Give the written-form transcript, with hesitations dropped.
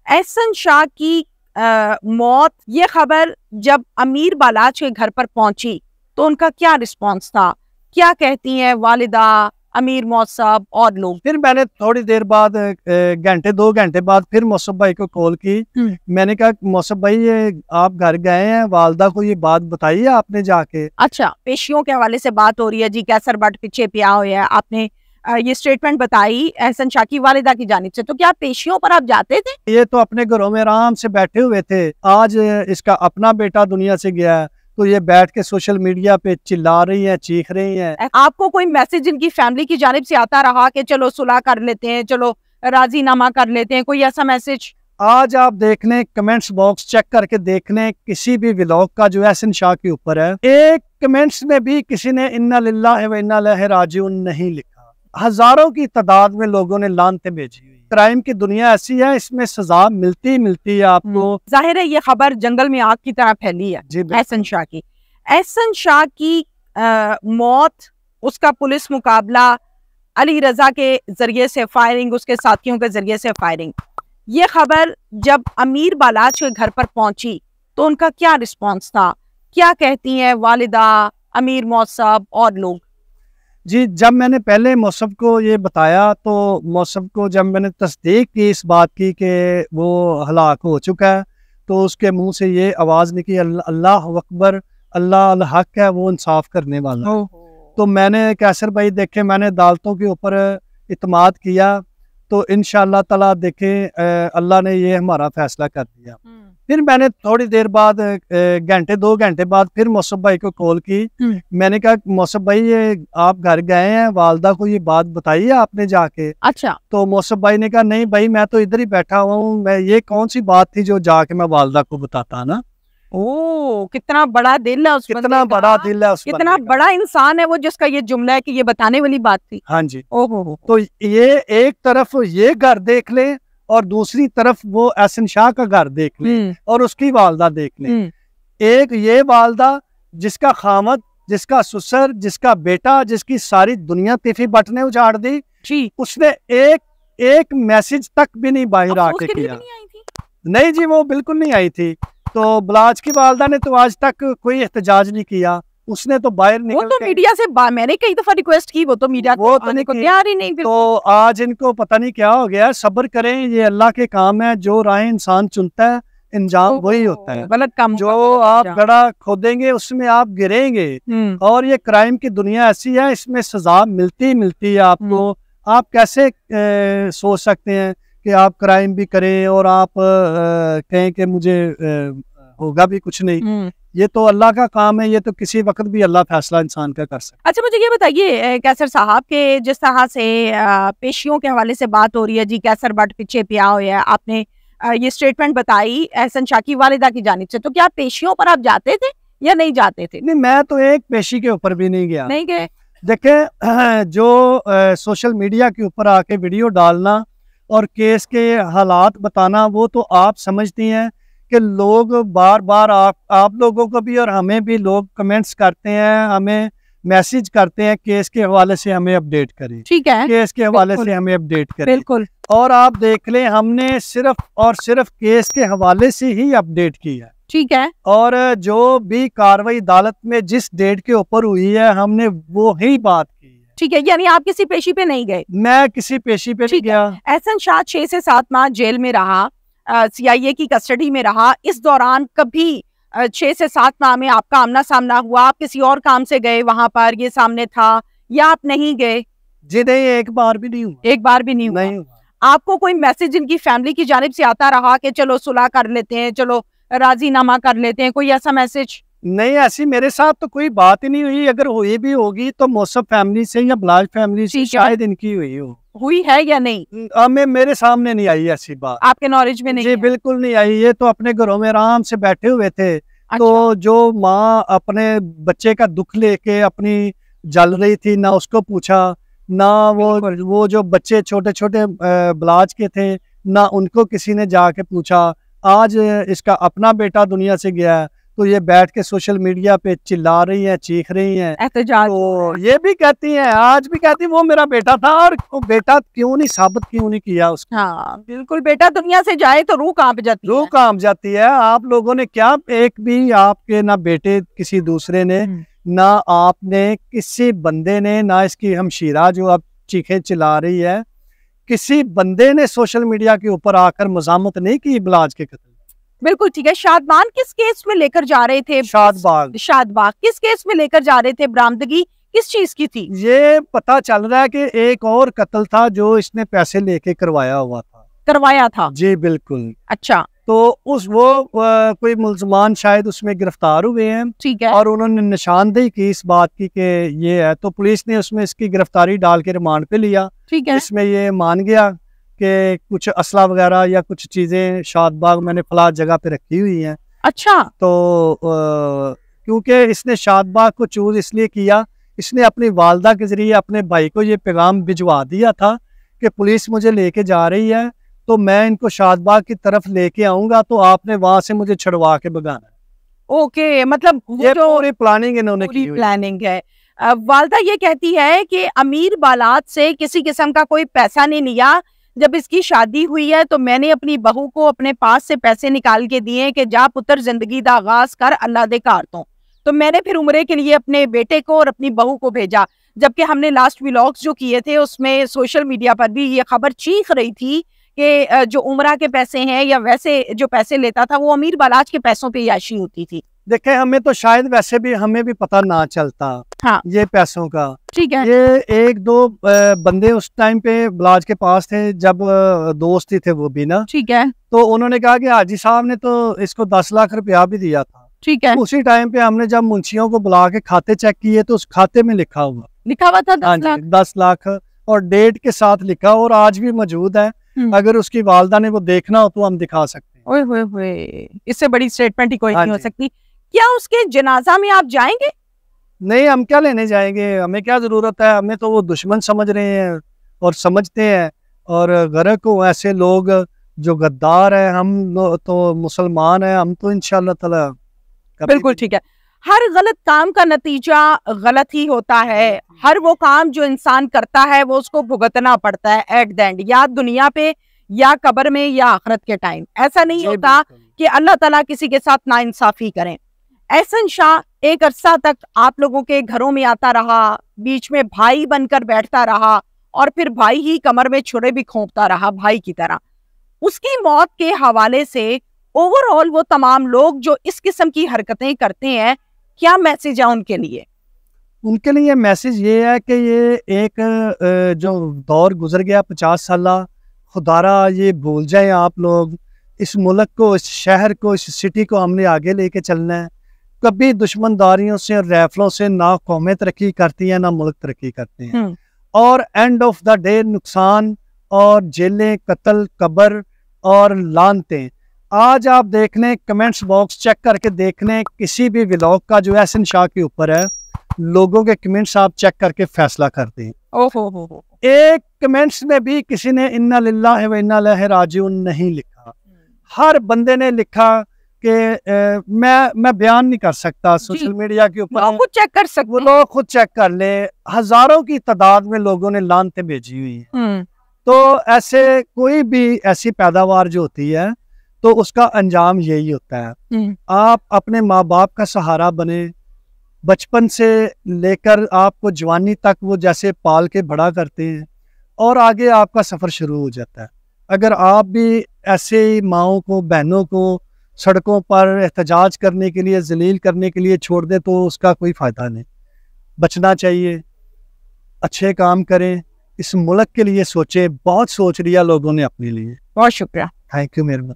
एहसन शाह की मौत, ये खबर जब अमीर बालाच के घर पर पहुंची तो उनका क्या रिस्पांस था? क्या कहती हैं वालिदा, अमीर मौसब और लोग? फिर मैंने थोड़ी देर बाद घंटे 2 घंटे बाद फिर मौसब भाई को कॉल की। मैंने कहा मौसब भाई ये आप घर गए हैं, वालदा को ये बात बताई है आपने जाके? अच्छा, पेशियों के हवाले से बात हो रही है जी, कैसर बट पीछे पिया हुआ है, आपने ये स्टेटमेंट बताई एहसन शाह की वालिदा की जानिब से, तो क्या पेशियों पर आप जाते थे? ये तो अपने घरों में आराम से बैठे हुए थे। आज इसका अपना बेटा दुनिया से गया है तो ये बैठ के सोशल मीडिया पे चिल्ला रही हैं, चीख रही हैं। आपको कोई मैसेज इनकी फैमिली की जानिब से आता रहा कि चलो सुलह कर लेते हैं, चलो राजीनामा कर लेते हैं, कोई ऐसा मैसेज? आज आप देख लें, कमेंट्स बॉक्स चेक करके देख लें, किसी भी व्लॉग का जो एहसन शाह के ऊपर है, एक कमेंट्स में भी किसी ने इन्ना लिल्लाहि व इन्ना इलैहि राजिऊन नहीं लिखा। हजारों की तादाद में लोगों ने लानतें भेजी हुई। क्राइम की दुनिया ऐसी है, इसमें सजा मिलती है आपको। जाहिर है ये खबर जंगल में आग की तरह फैली है एहसन शाह की। एहसन शाह की मौत, उसका पुलिस मुकाबला, अली रजा के जरिए से फायरिंग, उसके साथियों के जरिए से फायरिंग, ये खबर जब अमीर बालाच के घर पर पहुंची तो उनका क्या रिस्पांस था? क्या कहती हैं वालिदा, अमीर मौसब और लोग? जी, जब मैंने पहले मौसब को ये बताया तो मौसब को जब मैंने तस्दीक की इस बात की कि वो हलाक हो चुका है, तो उसके मुंह से ये आवाज़ निकली, अल्लाह अकबर, अल्लाह अल हक है, वो इंसाफ करने वाला है। तो मैंने कैसर भाई देखे, मैंने अदालतों के ऊपर इत्माद किया, तो इंशाअल्लाह ताला देखें अल्लाह ने ये हमारा फैसला कर दिया। फिर मैंने थोड़ी देर बाद घंटे 2 घंटे बाद फिर मौसब भाई को कॉल की। मैंने कहा मौसब भाई ये आप घर गए हैं, वालदा को ये बात बताई है आपने जाके? अच्छा। तो मौसब भाई ने कहा नहीं भाई, मैं तो इधर ही बैठा हुआ हूँ, मैं ये कौन सी बात थी जो जाके मैं वालदा को बताता ना। ओ, कितना बड़ा दिल है उस बंदे का, कितना बड़ा दिल है उस बंदे कितना का। बड़ा इंसान है वो, जिसका ये जुमला है कि ये बताने वाली बात थी। हाँ जी। ओहो। तो ये एक तरफ ये घर देख ले और दूसरी तरफ वो एहसन शाह का घर देख ले और उसकी वालदा देख ले। एक ये वालदा जिसका खामद, जिसका ससुर, जिसका बेटा, जिसकी सारी दुनिया तिफी बट ने उजाड़ दी, उसने एक मैसेज तक भी नहीं बाहर आके किया। नहीं जी, वो बिल्कुल नहीं आई थी। तो बलाच की वालदा ने तो आज तक कोई एहतजाज नहीं किया, उसने तो बाहर निकल, वो तो मीडिया से मैंने कई दफा रिक्वेस्ट की, वो तो मीडिया वो तो नहीं तैयार ही नहीं। तो आज इनको पता नहीं क्या हो गया। सब्र करें, ये अल्लाह के काम है, जो राह इंसान चुनता है अंजाम वही होता है। गलत काम जो आप गड़ा खोदेंगे उसमें आप गिरेंगे। और ये क्राइम की दुनिया ऐसी है, इसमें सजा मिलती है आपको। आप कैसे सोच सकते हैं कि आप क्राइम भी करें और आप कहें कि मुझे होगा भी कुछ नहीं? ये तो अल्लाह का काम है, ये तो किसी वक्त भी अल्लाह फैसला इंसान का कर सकता है। अच्छा, मुझे ये बताइए कैसर साहब के जिस तरह से पेशियों के हवाले से बात हो रही है जी, कैसर बट पीछे पिया हुआ है, आपने ये स्टेटमेंट बताई एहसन शाह की वालिदा की जानिब से, तो क्या पेशियों पर आप जाते थे या नहीं जाते थे? नहीं, मैं तो एक पेशी के ऊपर भी नहीं गया। नहीं गए? देखें, जो सोशल मीडिया के ऊपर आके वीडियो डालना और केस के हालात बताना, वो तो आप समझती हैं कि लोग बार बार आप लोगों को भी और हमें भी लोग कमेंट्स करते हैं, हमें मैसेज करते हैं केस के हवाले से हमें अपडेट करें। ठीक है, केस के हवाले से हमें अपडेट करें। बिल्कुल। और आप देख लें, हमने सिर्फ और सिर्फ केस के हवाले से ही अपडेट की है। ठीक है। और जो भी कार्रवाई अदालत में जिस डेट के ऊपर हुई है, हमने वो ही बात की है। ठीक है, यानी आप किसी पेशी पे नहीं गए? मैं किसी पेशी पे नहीं गया। एहसन शाह 6 से 7 माह जेल में रहा, CIA की कस्टडी में रहा। इस दौरान कभी 6 से 7 माह में आपका आमना सामना हुआ? आप किसी और काम से गए वहां पर, ये सामने था, या आप नहीं गए? जी नहीं, एक बार भी नहीं हुआ। एक बार भी नहीं हुआ? नहीं हुआ। आपको कोई मैसेज इनकी फैमिली की जानिब से आता रहा कि चलो सुलह कर लेते हैं, चलो राजीनामा कर लेते हैं, कोई ऐसा मैसेज? नहीं, ऐसी मेरे साथ तो कोई बात ही नहीं हुई। अगर हुई भी होगी तो मौसब फैमिली से या बलाज फैमिली से शायद इनकी हुई है या नहीं? हमें मेरे सामने नहीं आई ऐसी बात। आपके नॉलेज में नहीं? जी बिल्कुल नहीं आई। ये तो अपने घरों में आराम से बैठे हुए थे। अच्छा। तो जो माँ अपने बच्चे का दुख लेके अपनी जल रही थी, ना उसको पूछा, ना वो जो बच्चे छोटे छोटे बलाज के थे, ना उनको किसी ने जाके पूछा। आज इसका अपना बेटा दुनिया से गया है तो ये बैठ के सोशल मीडिया पे चिल्ला रही हैं, चीख रही हैं, एहतजाज। तो ये भी कहती हैं, आज भी कहती वो मेरा बेटा था, और वो बेटा क्यों नहीं साबित क्यों नहीं किया उसको। हाँ बिल्कुल, बेटा दुनिया से जाए तो रूह कांप जाती है। रूह कांप जाती है। आप लोगों ने क्या, एक भी आपके ना बेटे किसी दूसरे ने, ना आपने किसी बंदे ने, ना इसकी हमशीरा जो अब चीखे चिल्ला रही है, किसी बंदे ने सोशल मीडिया के ऊपर आकर मजामत नहीं की बिलाज के कत्ल। बिल्कुल ठीक है। शादबान किस केस में लेकर जा रहे थे? शादबाग किस केस में लेकर जा रहे थे? बरामदगी किस चीज की थी? ये पता चल रहा है कि एक और कत्ल था जो इसने पैसे लेके करवाया था। जी बिल्कुल। अच्छा, तो कोई मुल्जमान शायद उसमें गिरफ्तार हुए हैं। ठीक है। और उन्होंने निशानदेही की इस बात की कि ये है, तो पुलिस ने उसमें इसकी गिरफ्तारी डाल के रिमांड पे लिया। ठीक है। इसमें ये मान गया कि कुछ असला वगैरह या कुछ चीजें शादबाग मैंने फला जगह पे रखी हुई हैं। अच्छा। तो क्योंकि इसने शादबाग को चूज इसलिए किया, इसने अपनी वालदा के जरिए अपने भाई को ये पैगाम भिजवा दिया था कि पुलिस मुझे लेके जा रही है, तो मैं इनको शादबाग की तरफ लेके आऊंगा, तो आपने वहां से मुझे छुड़वा के भगाना है। ओके, मतलब ये जो पूरी प्लानिंग इन्होंने की हुई प्लानिंग है। वालदा ये कहती है कि अमीर बालात से किसी किस्म का कोई पैसा नहीं लिया। जब इसकी शादी हुई है तो मैंने अपनी बहू को अपने पास से पैसे निकाल के दिए कि जा पुत्र जिंदगी दा आगाज कर अल्लाह दे कार तो मैंने फिर उम्रे के लिए अपने बेटे को और अपनी बहू को भेजा। जबकि हमने लास्ट व्लॉग्स जो किए थे उसमें सोशल मीडिया पर भी ये खबर चीख रही थी कि जो उम्रा के पैसे हैं या वैसे जो पैसे लेता था वो अमीर बालाज के पैसों पे याशी होती थी। देखे, हमें तो शायद वैसे भी हमें भी पता ना चलता। हाँ। ये पैसों का। ठीक है। ये एक दो बंदे उस टाइम पे बिलाज के पास थे, जब दोस्त ही थे वो भी ना। ठीक है। तो उन्होंने कहा कि हाजी साहब ने तो इसको 10 लाख रुपया भी दिया था। ठीक है। उसी टाइम पे हमने जब मुंशियों को बुला के खाते चेक किए तो उस खाते में लिखा हुआ था 10 लाख। 10 लाख और डेट के साथ लिखा, और आज भी मौजूद है। अगर उसकी वालदा ने वो देखना हो तो हम दिखा सकते हैं। ओए होए, इससे बड़ी स्टेटमेंट ही कोई नहीं हो सकती। क्या उसके जनाजा में आप जाएंगे? नहीं, हम क्या लेने जाएंगे, हमें क्या जरूरत है, हमें तो वो दुश्मन समझ रहे हैं और समझते हैं, और गरक हो ऐसे लोग जो गद्दार है। हम तो मुसलमान है, हम तो इंशाअल्लाह ताला। बिल्कुल ठीक है। हर गलत काम का नतीजा गलत ही होता है। हर वो काम जो इंसान करता है वो उसको भुगतना पड़ता है एट द एंड, या दुनिया पे या कब्र में या आखिरत के टाइम। ऐसा नहीं होता कि अल्लाह ताला किसी के साथ नाइंसाफी करें। एहसन शाह एक अरसा तक आप लोगों के घरों में आता रहा, बीच में भाई बनकर बैठता रहा, और फिर भाई ही कमर में छुरे भी खोंपता रहा भाई की तरह। उसकी मौत के हवाले से ओवरऑल वो तमाम लोग जो इस किस्म की हरकतें करते हैं, क्या मैसेज है उनके लिए? उनके लिए मैसेज ये है कि ये एक जो दौर गुजर गया 50 साल, खुदारा ये भूल जाए आप लोग। इस मुल्क को, इस शहर को, इस सिटी को हमने आगे लेके चलना है। कभी दुश्मनदारियों से और रैफलों से ना कौमें तरक्की करती हैं ना मुल्क तरक्की करते हैं। और एंड ऑफ द डे नुकसान और जेलें, कत्ल, कब्र और लानतें। आज आप देख लें, कमेंट्स बॉक्स चेक करके देख लें, किसी भी व्लॉग का जो एहसन शाह के ऊपर है, लोगों के कमेंट्स आप चेक करके फैसला करते हैं। ओहो, एक कमेंट्स में भी किसी ने इन्ना लिल्लाहि व इन्ना इलैहि राजिऊन नहीं लिखा। हर बंदे ने लिखा कि मैं बयान नहीं कर सकता सोशल मीडिया के ऊपर, खुद चेक कर सकते, वो लोग खुद चेक कर ले। हजारों की तादाद में लोगों ने लानतें भेजी हुई है। तो ऐसे कोई भी ऐसी पैदावार जो होती है तो उसका अंजाम यही होता है। आप अपने माँ बाप का सहारा बने, बचपन से लेकर आपको जवानी तक वो जैसे पाल के बड़ा करते हैं, और आगे आपका सफ़र शुरू हो जाता है। अगर आप भी ऐसे ही माओं को, बहनों को सड़कों पर एहतजाज करने के लिए, जलील करने के लिए छोड़ दे तो उसका कोई फ़ायदा नहीं। बचना चाहिए, अच्छे काम करें, इस मुल्क के लिए सोचें। बहुत सोच लिया लोगों ने अपने लिए। बहुत शुक्रिया, थैंक यू मेहरबानी।